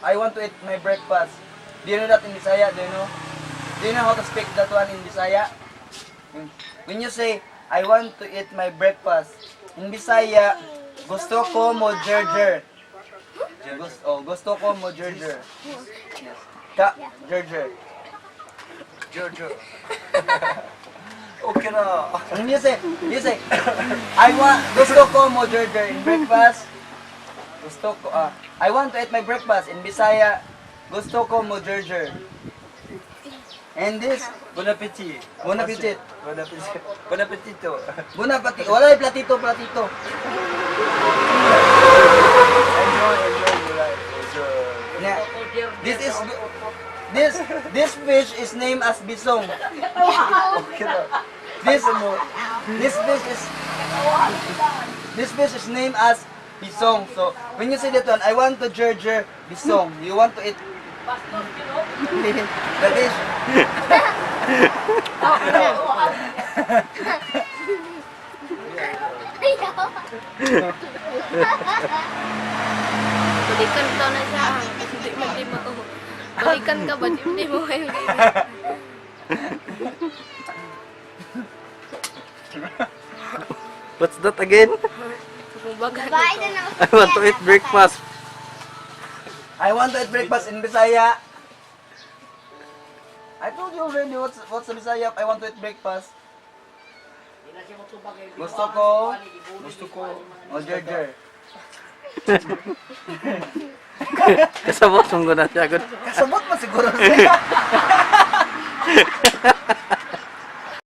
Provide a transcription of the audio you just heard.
I want to eat my breakfast. Do you know that in Bisaya? Do you know how to speak that one in Bisaya? When you say, I want to eat my breakfast, in Bisaya, gusto ko mo jerjer. Gusto ko mo jerjer. Yes. Ka, jerjer. Jojo. Okay na. And you say, gusto ko mo jerjer in breakfast. I want to eat my breakfast in Bisaya. Gusto ko mo jerjer. And this, Bon appetit. Bon appetit. Bon appetit. Bon appetito. Buna pati, wala yung platito. Enjoy your life. Enjoy. Na, this fish is named as bisong. Okay na. This fish is named as bisong. So when you say that one, I want to jerjer bisong. You want to eat the dish. Balikan daw na siya. Hindi mo. Balikan ka ba? Hindi mo kayo. What's that again? Bumabaga na I want to eat breakfast. I want to eat breakfast in Bisaya. I told you already what's the Bisaya. I want to eat breakfast. Gusto ko o jerjer. Kasabot mong guna siya. Kasabot mo siguro siya.